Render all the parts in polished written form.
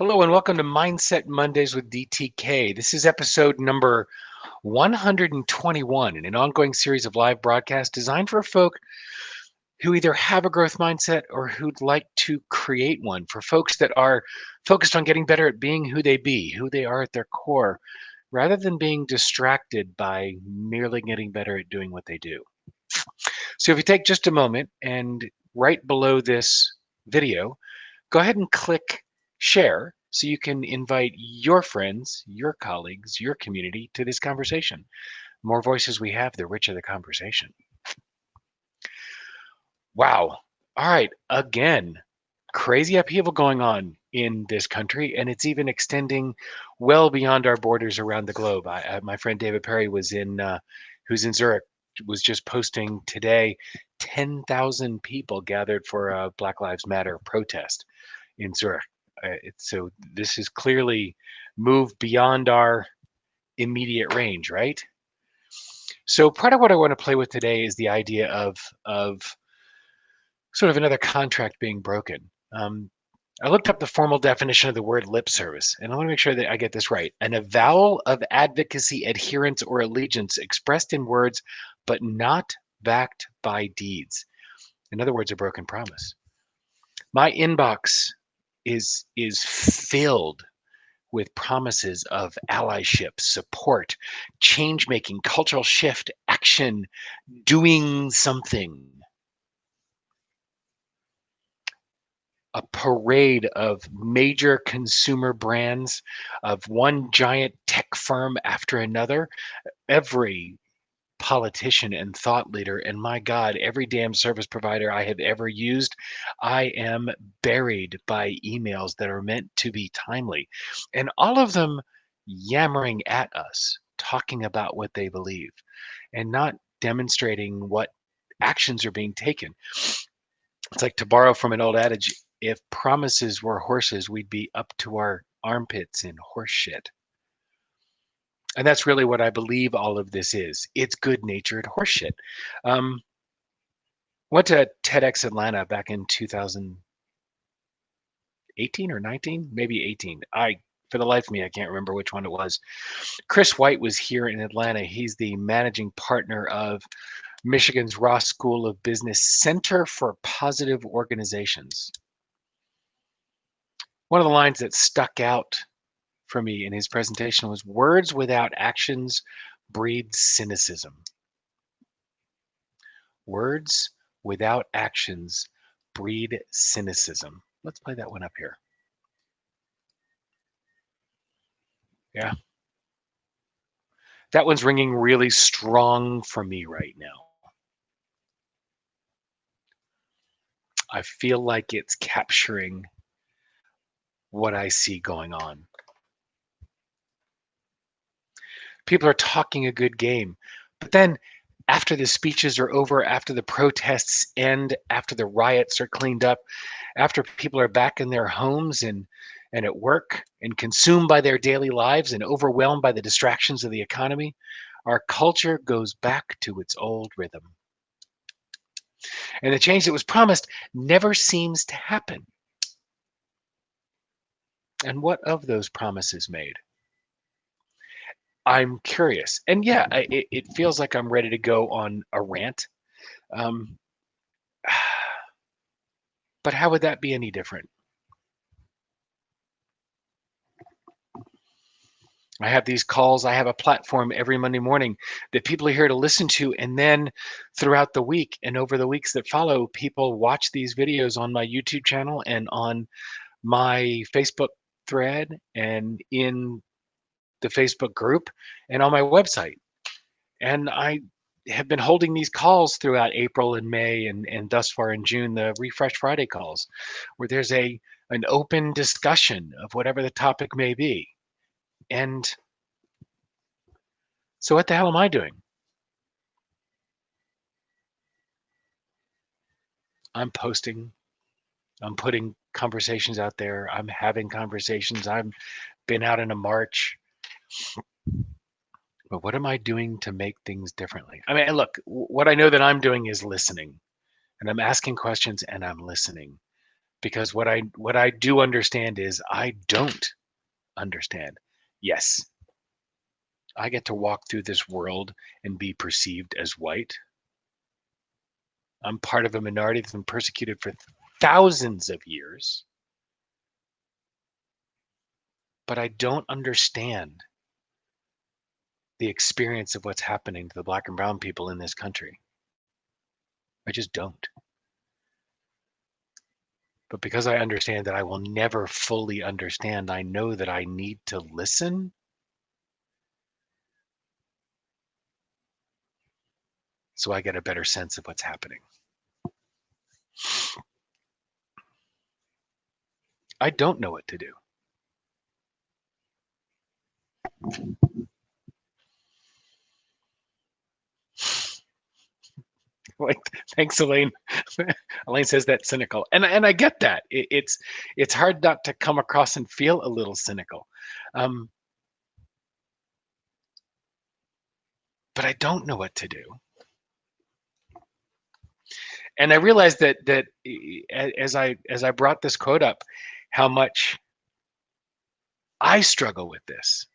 Hello and welcome to Mindset Mondays with DTK. This is episode number 121 in an ongoing series of live broadcasts designed for folk who either have a growth mindset or who'd like to create one, for folks that are focused on getting better at being who they be, who they are at their core, rather than being distracted by merely getting better at doing what they do. So if you take just a moment and right below this video, go ahead and click share so you can invite your friends, your colleagues, your community to this conversation. The more voices we have, the richer the conversation. Wow. All right. Again, crazy upheaval going on in this country, and it's even extending well beyond our borders around the globe. My friend David Perry who's in Zurich, was just posting today 10,000 people gathered for a Black Lives Matter protest in Zurich. So this is clearly moved beyond our immediate range, right? So part of what I want to play with today is the idea of sort of another contract being broken. I looked up the formal definition of the word lip service, and I want to make sure that I get this right. An avowal of advocacy, adherence, or allegiance expressed in words, but not backed by deeds. In other words, a broken promise. My inbox is filled with promises of allyship, support, change making, cultural shift, action, doing something. A parade of major consumer brands, of one giant tech firm after another, every politician and thought leader, and my God, every damn service provider I have ever used. I am buried by emails that are meant to be timely, and all of them yammering at us, talking about what they believe and not demonstrating what actions are being taken. It's like, to borrow from an old adage, if promises were horses, we'd be up to our armpits in horse shit. And that's really what I believe all of this is. It's good-natured horseshit. Um, Went to TEDxAtlanta back in 2018 or 19, maybe 18. For the life of me, I can't remember which one it was. Chris White was here in Atlanta. He's the managing partner of Michigan's Ross School of Business Center for Positive Organizations. One of the lines that stuck out for me in his presentation was, words without actions breed cynicism. Words without actions breed cynicism. Let's play that one up here. Yeah. That one's ringing really strong for me right now. I feel like it's capturing what I see going on. People are talking a good game, but then after the speeches are over, after the protests end, after the riots are cleaned up, after people are back in their homes and at work and consumed by their daily lives and overwhelmed by the distractions of the economy, our culture goes back to its old rhythm. And the change that was promised never seems to happen. And what of those promises made? I'm curious. And yeah, it feels like I'm ready to go on a rant. Um, but how would that be any different? I have these calls. I have a platform every Monday morning that people are here to listen to. And then throughout the week and over the weeks that follow, people watch these videos on my YouTube channel and on my Facebook thread and in the Facebook group and on my website. And I have been holding these calls throughout April and May and thus far in June, the Refresh Friday calls, where there's an open discussion of whatever the topic may be. And so what the hell am I doing? I'm posting, I'm putting conversations out there, I'm having conversations, I've been out in a march. But what am I doing to make things differently? I mean, look, what I know that I'm doing is listening, and I'm asking questions and I'm listening. because what I do understand is I don't understand. Yes, I get to walk through this world and be perceived as white. I'm part of a minority that's been persecuted for thousands of years, but I don't understand the experience of what's happening to the black and brown people in this country. I just don't. But because I understand that I will never fully understand, I know that I need to listen so I get a better sense of what's happening. I don't know what to do. Like, thanks, Elaine. Elaine says that's cynical, and I get that. It's hard not to come across and feel a little cynical, um, but I don't know what to do. And I realized that as I brought this quote up, how much I struggle with this,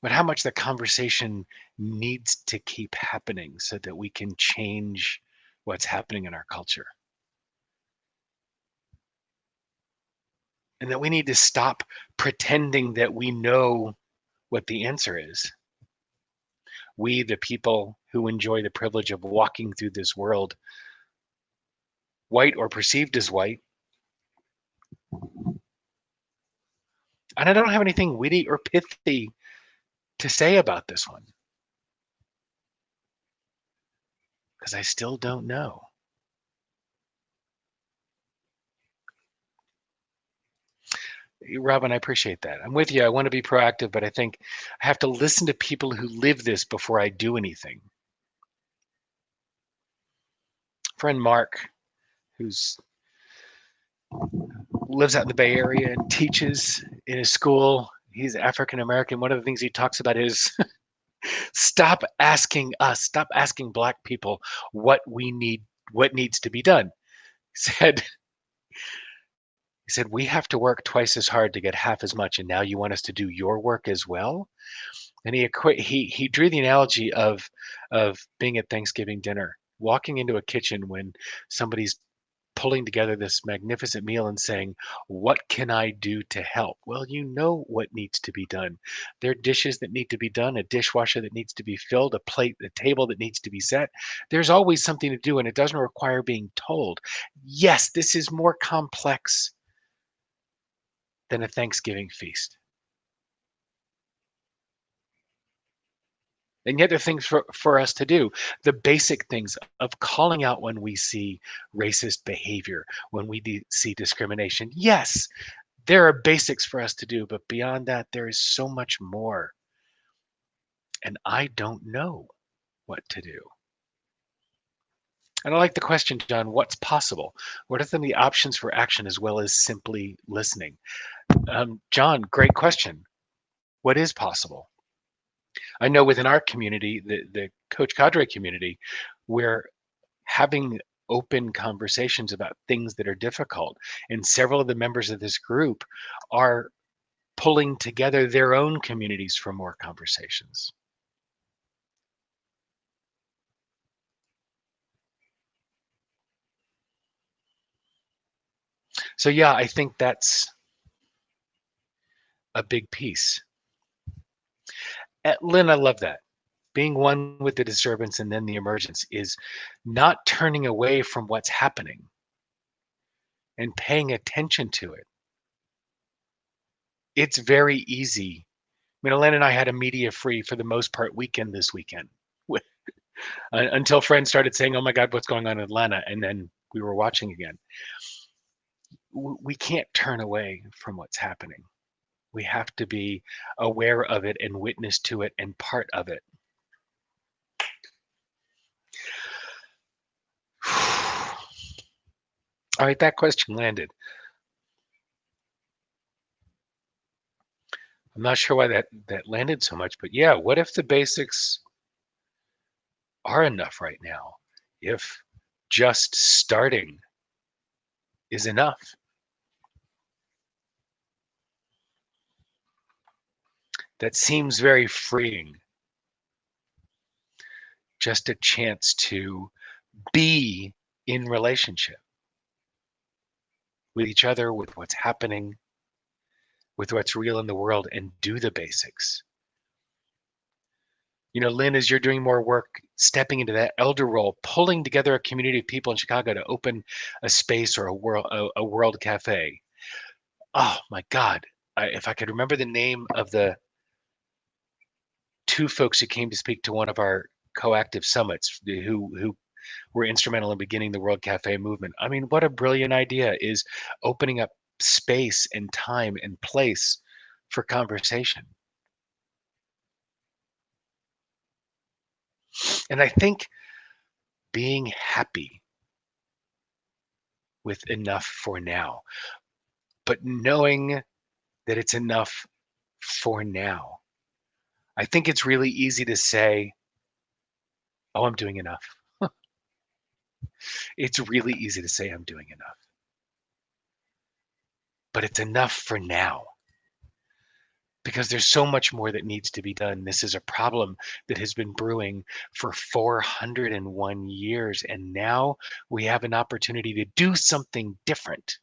but how much the conversation needs to keep happening so that we can change what's happening in our culture. And that we need to stop pretending that we know what the answer is. We, the people who enjoy the privilege of walking through this world, white or perceived as white, and I don't have anything witty or pithy to say about this one because I still don't know. Robin, I appreciate that. I'm with you. I want to be proactive, but I think I have to listen to people who live this before I do anything. Friend Mark, who's lives out in the Bay Area and teaches in his school. He's African American. One of the things he talks about is stop asking black people what we need, what needs to be done. He said we have to work twice as hard to get half as much, and now you want us to do your work as well. And he drew the analogy of being at Thanksgiving dinner, walking into a kitchen when somebody's pulling together this magnificent meal and saying, "What can I do to help?" Well, you know what needs to be done. There are dishes that need to be done, a dishwasher that needs to be filled, a plate, a table that needs to be set. There's always something to do, and it doesn't require being told. Yes, this is more complex than a Thanksgiving feast. And yet there are things for us to do. The basic things of calling out when we see racist behavior, when we see discrimination. Yes, there are basics for us to do, but beyond that, there is so much more. And I don't know what to do. And I like the question, John, what's possible? What are some of the options for action as well as simply listening? John, great question. What is possible? I know within our community, the Coach Cadre community, we're having open conversations about things that are difficult. And several of the members of this group are pulling together their own communities for more conversations. So yeah, I think that's a big piece. Lynn, I love that. Being one with the disturbance and then the emergence is not turning away from what's happening and paying attention to it. It's very easy. I mean, Lynn and I had a media free for the most part weekend this weekend until friends started saying, "Oh my God, what's going on in Atlanta?" And then we were watching again. We can't turn away from what's happening. We have to be aware of it and witness to it and part of it. All right, that question landed. I'm not sure why that landed so much, but yeah, what if the basics are enough right now? If just starting is enough. That seems very freeing. Just a chance to be in relationship with each other, with what's happening, with what's real in the world, and do the basics. Lynn, as you're doing more work, stepping into that elder role, pulling together a community of people in Chicago to open a space or a world cafe. Oh my God. If I could remember the name of the two folks who came to speak to one of our coactive summits who were instrumental in beginning the World Cafe movement. I mean, what a brilliant idea is opening up space and time and place for conversation. And I think being happy with enough for now, but knowing that it's enough for now. I think it's really easy to say, oh, I'm doing enough. It's really easy to say I'm doing enough, but it's enough for now because there's so much more that needs to be done. This is a problem that has been brewing for 401 years, and now we have an opportunity to do something different,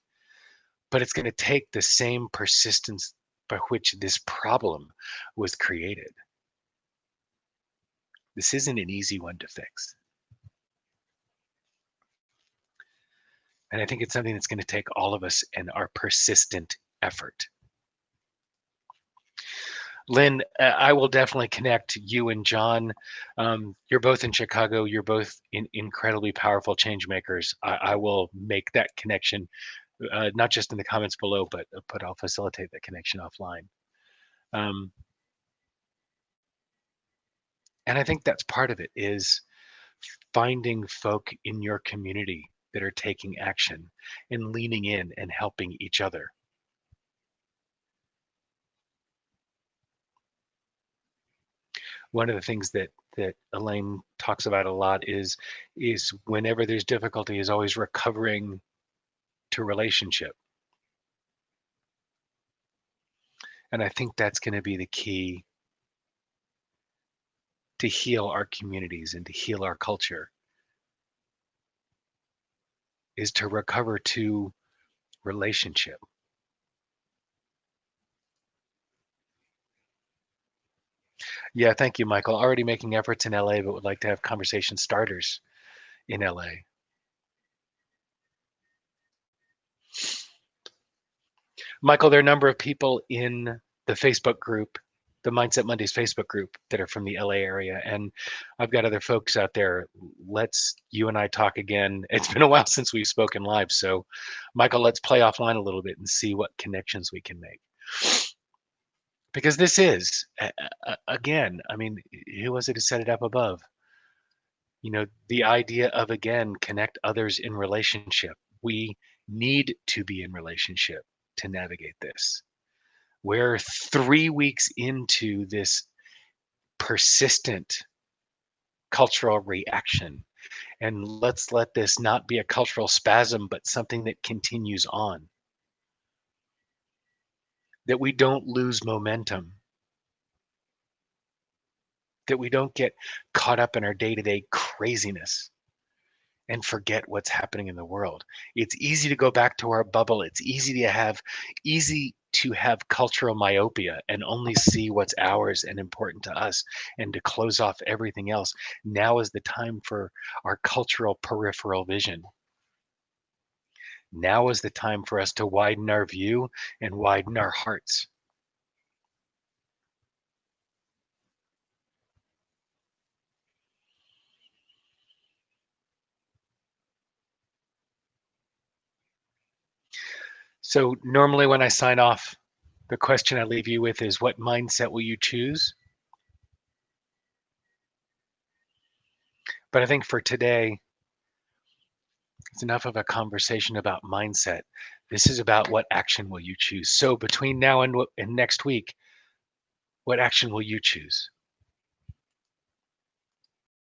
but it's going to take the same persistence by which this problem was created. This isn't an easy one to fix. And I think it's something that's going to take all of us and our persistent effort. Lynn, I will definitely connect you and John. You're both in Chicago. You're both incredibly powerful change makers. I will make that connection, not just in the comments below, but I'll facilitate that connection offline. Um, and I think that's part of it is finding folk in your community that are taking action and leaning in and helping each other. One of the things that Elaine talks about a lot is whenever there's difficulty is always recovering to relationship. And I think that's going to be the key to heal our communities and to heal our culture is to recover to relationship. Yeah, thank you, Michael. Already making efforts in LA, but would like to have conversation starters in LA. Michael, there are a number of people in the Facebook group, the Mindset Mondays Facebook group, that are from the LA area. And I've got other folks out there. Let's you and I talk again. It's been a while since we've spoken live. So, Michael, let's play offline a little bit and see what connections we can make. Because this is, again, I mean, who was it who set it up above? The idea of, again, connect others in relationship. We need to be in relationship to navigate this. We're 3 weeks into this persistent cultural reaction. And let's let this not be a cultural spasm, but something that continues on. That we don't lose momentum. That we don't get caught up in our day-to-day craziness and forget what's happening in the world. It's easy to go back to our bubble. It's easy to have cultural myopia and only see what's ours and important to us and to close off everything else. Now is the time for our cultural peripheral vision. Now is the time for us to widen our view and widen our hearts. So normally when I sign off, the question I leave you with is, what mindset will you choose? But I think for today, it's enough of a conversation about mindset. This is about what action will you choose. So between now and next week, what action will you choose?